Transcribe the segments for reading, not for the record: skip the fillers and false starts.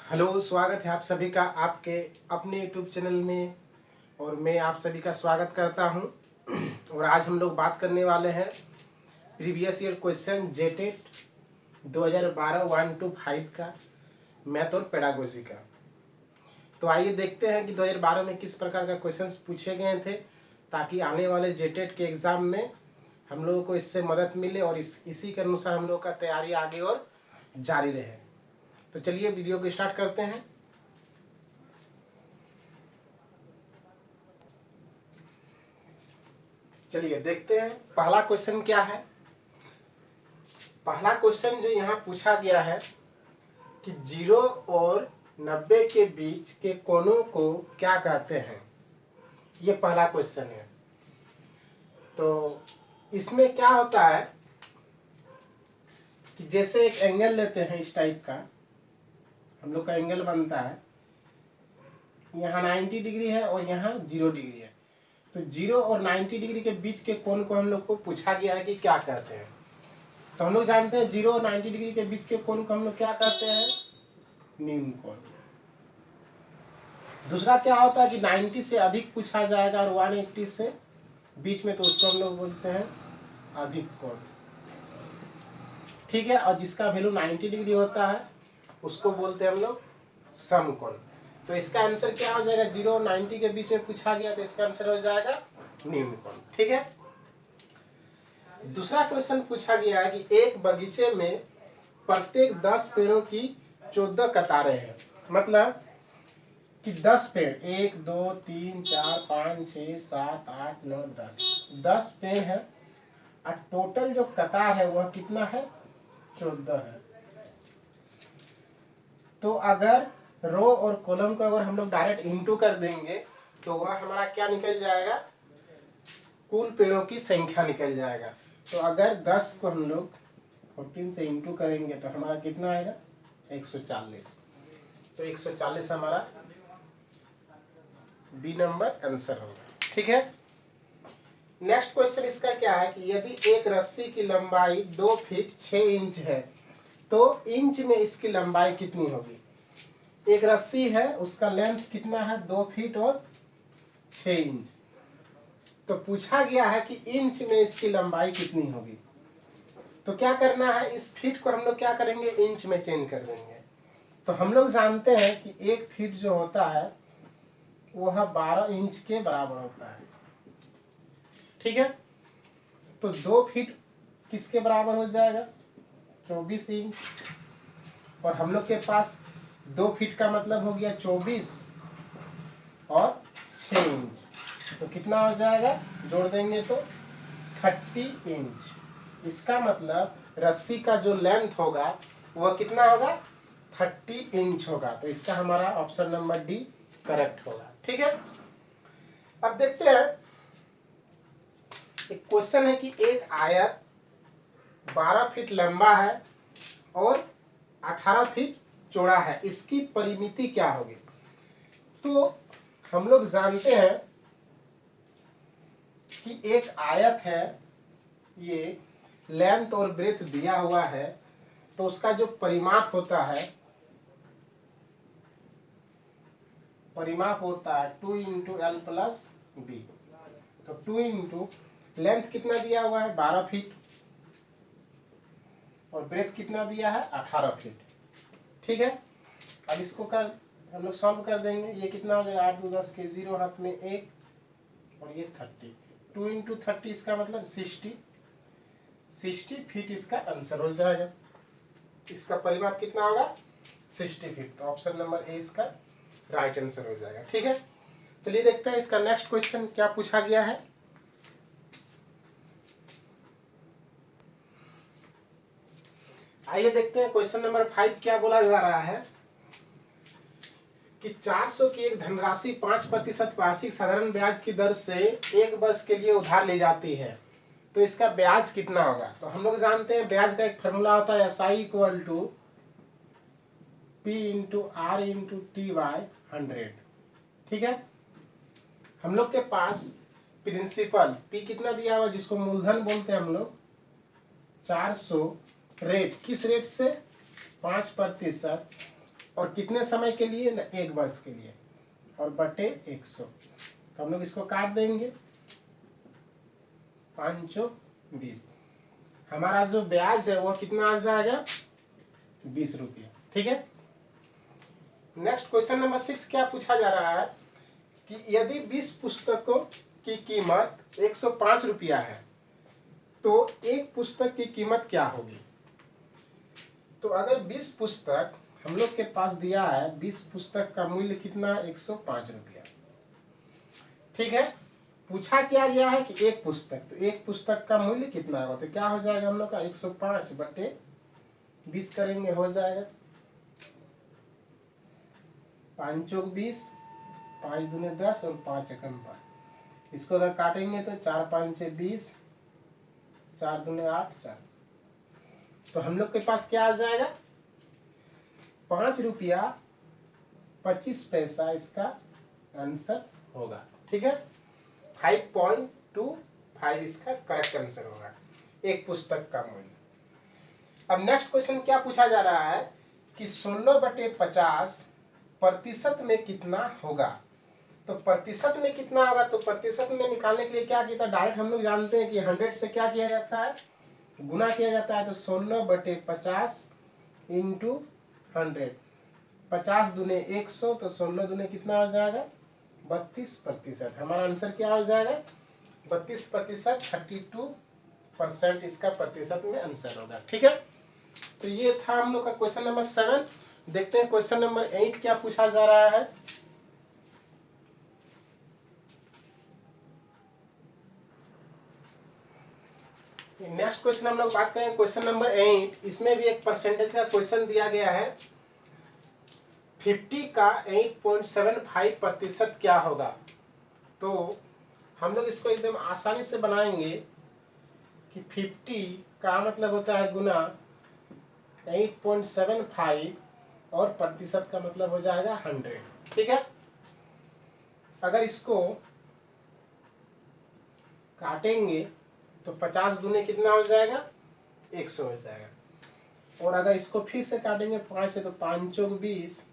Hello, स्वागत है आप सभी का आपके अपने यूट्यूब चैनल में। और मैं आप सभी का स्वागत करता हूं। और आज हम लोग बात करने वाले हैं previous year question JTET 2012 1 to 5 का मैथ और पेडागोजी का। तो आइए देखते हैं कि 2012 में किस प्रकार का क्वेश्चंस पूछे गए थे, ताकि आने वाले जेटेट के एग्ज़ाम में हम लोगों को इससे मदद मिले और इसी के अनुसार हम लोग का तैयारी आगे और जारी रहे। तो चलिए वीडियो को स्टार्ट करते हैं। चलिए देखते हैं पहला क्वेश्चन क्या है। पहला क्वेश्चन जो यहाँ पूछा गया है कि 0 और 90 के बीच के कोणों को क्या कहते हैं, ये पहला क्वेश्चन है। तो इसमें क्या होता है कि जैसे एक एंगल लेते हैं, इस टाइप का हम लोग का एंगल बनता है, यहाँ 90 डिग्री है और यहाँ 0 डिग्री है। तो 0 और 90 डिग्री के बीच के कोण को हम लोग को पूछा गया है कि क्या कहते हैं। तो हम लोग जानते हैं 0 और 90 डिग्री के बीच के कोण को हम लोग क्या कहते हैं, न्यून कोण। दूसरा क्या होता है कि 90 से अधिक पूछा जाएगा और 180 से बीच में, तो उसको हम लोग बोलते हैं अधिक कोण। ठीक है। और जिसका वैल्यू 90 डिग्री होता है उसको बोलते हैं हम लोग समकोण। तो इसका आंसर क्या हो जाएगा, 0 और 90 के बीच में पूछा गया तो इसका आंसर हो जाएगा न्यून कोण। ठीक है। दूसरा क्वेश्चन पूछा गया है कि एक बगीचे में प्रत्येक 10 पेड़ों की 14 कतारें हैं। मतलब कि 10 पेड़, 1 2 3 4 5 6 7 8 9 10 पेड़ है और टोटल जो कतार है वह कितना है, 14 है। तो अगर रो और कॉलम को अगर हम लोग डायरेक्ट इंटू कर देंगे तो वह हमारा क्या निकल जाएगा, कुल पेड़ों की संख्या निकल जाएगा। तो अगर 10 को हम लोग 14 से इंटू करेंगे तो हमारा कितना आएगा, 140। तो 140 हमारा बी नंबर आंसर होगा। ठीक है। नेक्स्ट क्वेश्चन इसका क्या है कि यदि एक रस्सी की लंबाई 2 फीट 6 इंच है तो इंच में इसकी लंबाई कितनी होगी। एक रस्सी है, उसका लेंथ कितना है, 2 फीट और 6 इंच। तो पूछा गया है कि इंच में इसकी लंबाई कितनी होगी। तो क्या करना है, इस फीट को हम लोग क्या करेंगे, इंच में चेंज कर देंगे। तो हम लोग जानते हैं कि 1 फीट जो होता है वह 12 इंच के बराबर होता है। ठीक है। तो 2 फीट किसके बराबर हो जाएगा, 24 इंच। और हम लोग के पास 2 फीट का मतलब हो गया 24 और 6 इंच, तो कितना हो जाएगा, जोड़ देंगे तो 30 इंच। इसका मतलब रस्सी का जो लेंथ होगा वह कितना होगा, 30 इंच होगा। तो इसका हमारा ऑप्शन नंबर डी करेक्ट होगा। ठीक है। अब देखते हैं, एक क्वेश्चन है कि एक आयत 12 फीट लंबा है और 18 फीट चौड़ा है, इसकी परिमिति क्या होगी। तो हम लोग जानते हैं कि एक आयत है, ये लेंथ और ब्रेथ दिया हुआ है, तो उसका जो परिमाप होता है, परिमाप होता है 2 इंटू एल प्लस बी। तो 2 इंटू लेंथ कितना दिया हुआ है, 12 फीट, और ब्रेथ कितना दिया है, 18 फीट। ठीक है। अब इसको कर हम लोग सॉल्व कर देंगे। ये कितना हो जाएगा, 8 2 10 के 0 हाथ में 1 और ये 30। 2 इंटू 30 इसका मतलब 60 फीट इसका आंसर हो जाएगा। इसका परिमाप कितना होगा, 60 फीट। तो ऑप्शन नंबर ए इसका राइट आंसर हो जाएगा। ठीक है। चलिए देखते हैं इसका नेक्स्ट क्वेश्चन क्या पूछा गया है। आइए देखते हैं क्वेश्चन नंबर 5 क्या बोला जा रहा है कि 400 की एक धनराशि 5% वार्षिक साधारण ब्याज की दर से 1 वर्ष के लिए उधार ली जाती है, तो इसका ब्याज कितना होगा। तो हम लोग जानते हैं ब्याज का एक फॉर्मूला होता है SI equal to P into R into T by 100। ठीक है। हम लोग के पास प्रिंसिपल P कितना दिया हुआ, जिसको मूलधन बोलते हैं हम लोग, 400, रेट किस रेट से, 5%, और कितने समय के लिए ना, 1 वर्ष के लिए, और बटे 100। तो हम लोग इसको काट देंगे, 5 चौक 20। हमारा जो ब्याज है वो कितना आ जाएगा, 20 रुपये। ठीक है। नेक्स्ट क्वेश्चन नंबर 6 क्या पूछा जा रहा है कि यदि 20 पुस्तकों की कीमत 105 रुपया है तो एक पुस्तक की कीमत क्या होगी। तो अगर 20 पुस्तक हम लोग के पास दिया है, 20 पुस्तक का मूल्य कितना, 105 रुपया। ठीक है। पूछा क्या गया है कि एक पुस्तक, तो एक पुस्तक का मूल्य कितना होगा, तो क्या हो जाएगा हम लोग का 105 बटे 20 करेंगे, हो जाएगा 5 चौक 20, 5 दूने 10 और 5 एकम 5। इसको अगर काटेंगे तो 4 5 20, 4 दूने 8 4। तो हम लोग के पास क्या आ जाएगा, 5 रुपया 25 पैसा इसका आंसर होगा। ठीक है। 5.25 इसका करेक्ट आंसर होगा, एक पुस्तक का मूल्य। अब नेक्स्ट क्वेश्चन क्या पूछा जा रहा है कि 16 बटे 50 प्रतिशत में कितना होगा। तो प्रतिशत में कितना होगा, तो प्रतिशत में निकालने के लिए क्या किया था, डायरेक्ट हम लोग जानते हैं कि 100 से क्या किया जाता है, गुना किया जाता है। तो 16 बटे 50 इंटू 100, 50 दूने 100, तो 16 दूने कितना हो जाएगा, 32%। हमारा आंसर क्या हो जाएगा, 32%, 32% इसका प्रतिशत में आंसर होगा। ठीक है। तो ये था हम लोग का क्वेश्चन नंबर 7। देखते हैं क्वेश्चन नंबर 8 क्या पूछा जा रहा है। नेक्स्ट क्वेश्चन हम लोग बात करें क्वेश्चन नंबर 8। इसमें भी एक परसेंटेज का क्वेश्चन दिया गया है। 50 का 8.75% क्या होगा। तो हम लोग इसको एकदम आसानी से बनाएंगे कि 50 का मतलब होता है गुना 8.75 और प्रतिशत का मतलब हो जाएगा 100। ठीक है। अगर इसको काटेंगे तो 50 दूने कितना हो जाएगा, 100 हो जाएगा। और अगर इसको फिर से काटेंगे 5 से, तो 5 चौक 20,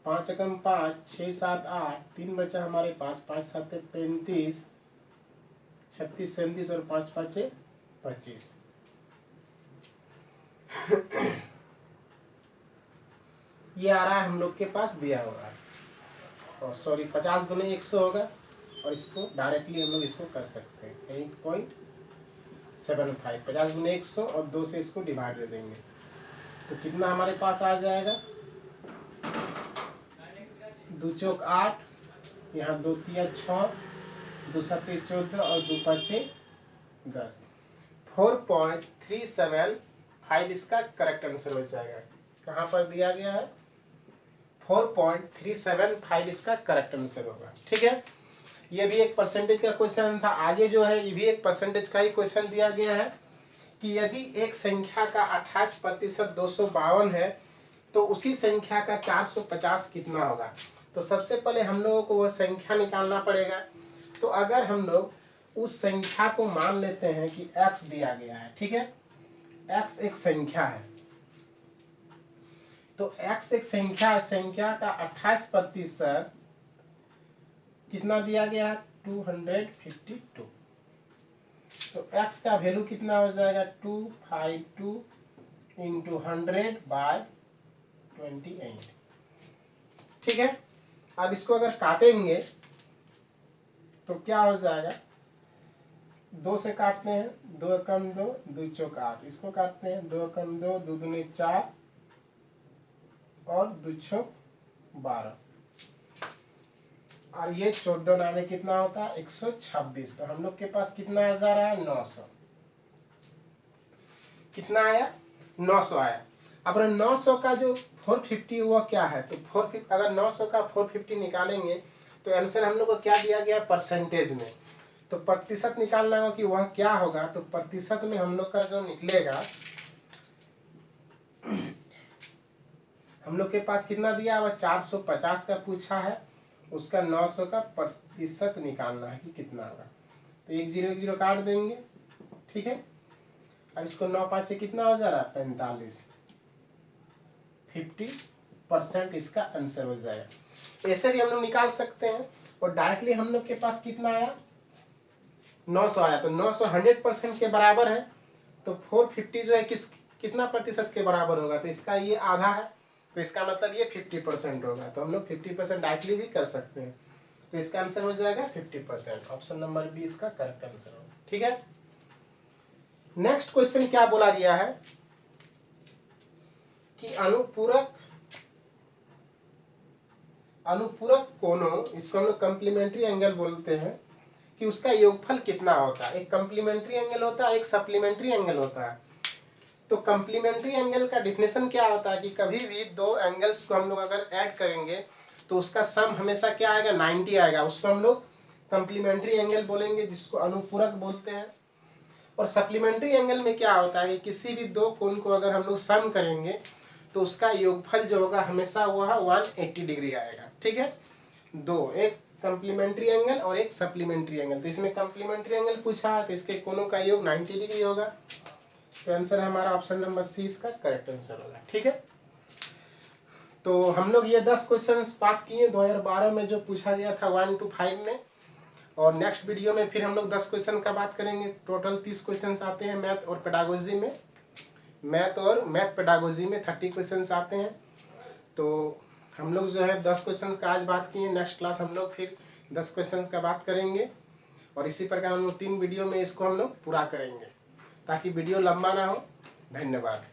5 एकम 5, 6 7 8, 3 बचा हमारे पास, 5 7 35, 36 37 और 5 5 25। ये आ रहा है हम लोग के पास दिया हुआ है, और सॉरी 50 दूने 100 होगा, और इसको डायरेक्टली हम लोग इसको कर सकते हैं 8.75, 50 दूने 100 और 2 से इसको डिवाइड दे देंगे तो कितना हमारे पास आ जाएगा, 2 चौक 8, यहाँ 2 तिया 6, 2 सत्ते 14 और 2 पचे 10। 4.375 इसका करेक्ट आंसर हो जाएगा। कहाँ पर दिया गया है, 4.375 इसका करेक्ट आंसर होगा। ठीक है। ये भी एक परसेंटेज का क्वेश्चन था। आगे जो है ये भी एक परसेंटेज का ही क्वेश्चन दिया गया है कि यदि एक संख्या का 28% 252 है तो उसी संख्या का 450 कितना होगा। तो सबसे पहले हम लोगों को वह संख्या निकालना पड़ेगा। तो अगर हम लोग उस संख्या को मान लेते हैं कि x दिया गया है, ठीक है, x एक संख्या है, तो x एक संख्या है, संख्या का 28% कितना दिया गया है, 252। तो x का वैल्यू कितना हो जाएगा, 252 इंटू 100/28। ठीक है। अब इसको अगर काटेंगे तो क्या हो जाएगा, 2 से काटते हैं, 2 एकम 2, 2 चौक 8, इसको काटते हैं, 2 एकम 2, 2 दूनी 4 और 2 चौक 12, और ये 14 नामे कितना होता है, 126। तो हम लोग के पास कितना आ जा रहा है, 900। कितना आया, 900 आया। अब 900 का जो 450 हुआ क्या है, तो 450 अगर 900 का 450 निकालेंगे तो आंसर हम लोग को क्या दिया गया परसेंटेज में, तो प्रतिशत निकालना होगा कि वह क्या होगा। तो प्रतिशत में हम लोग का जो निकलेगा, हम लोग के पास कितना दिया हुआ, 450 का पूछा है, उसका 900 का प्रतिशत निकालना है कि कितना होगा। तो 1 0 1 0 काट देंगे। ठीक है। अब इसको 9 5 कितना हो जा रहा है, 45, 50 50% इसका आंसर हो जाएगा। ऐसे भी हम लोग निकाल सकते हैं। और डायरेक्टली हम लोग के पास कितना आया, 900 आया, तो 900 100% के बराबर है, तो 450 जो है कितना प्रतिशत के बराबर होगा, तो इसका ये आधा है, तो इसका मतलब ये 50% होगा। तो हम लोग 50% डायरेक्टली भी कर सकते हैं, तो इसका आंसर हो जाएगा 50%। ऑप्शन नंबर बी इसका करेक्ट आंसर होगा। ठीक है, नेक्स्ट क्वेश्चन क्या बोला गया है कि अनुपूरक कोणों, इसको हम लोग कम्प्लीमेंट्री एंगल बोलते हैं, कि उसका योगफल कितना होता है। एक कम्प्लीमेंट्री एंगल होता है, एक सप्लीमेंट्री एंगल होता है। तो कम्प्लीमेंट्री एंगल का डिफिनेशन क्या होता है कि कभी भी दो एंगल्स को हम लोग अगर ऐड करेंगे तो उसका सम हमेशा क्या आएगा, 90 आएगा। उसको हम लोग कम्प्लीमेंट्री एंगल बोलेंगे, जिसको अनुपूरक बोलते हैं। और सप्लीमेंट्री एंगल में क्या होता है कि किसी भी दो कोण को अगर हम लोग सम करेंगे तो उसका योगफल जो होगा हमेशा वह 180 डिग्री आएगा। ठीक है, दो, एक कम्प्लीमेंट्री एंगल और एक सप्लीमेंट्री एंगल। तो इसमें कम्प्लीमेंट्री एंगल पूछा है तो इसके कोणों का योग 90 डिग्री होगा। तो आंसर हमारा ऑप्शन नंबर सी इसका करेक्ट आंसर होगा। ठीक है, तो हम लोग ये 10 क्वेश्चंस बात किए 2012 में जो पूछा गया था 1 to 5 में। और नेक्स्ट वीडियो में फिर हम लोग 10 क्वेश्चन का बात करेंगे। टोटल 30 क्वेश्चंस आते हैं मैथ और पेडागोजी में। मैथ पेडागोजी में 30 क्वेश्चंस आते हैं। तो हम लोग जो है 10 क्वेश्चंस का आज बात किए। नेक्स्ट क्लास हम लोग फिर 10 क्वेश्चंस का बात करेंगे। और इसी प्रकार हम लोग 3 वीडियो में इसको हम लोग पूरा करेंगे, ताकि वीडियो लंबा ना हो। धन्यवाद।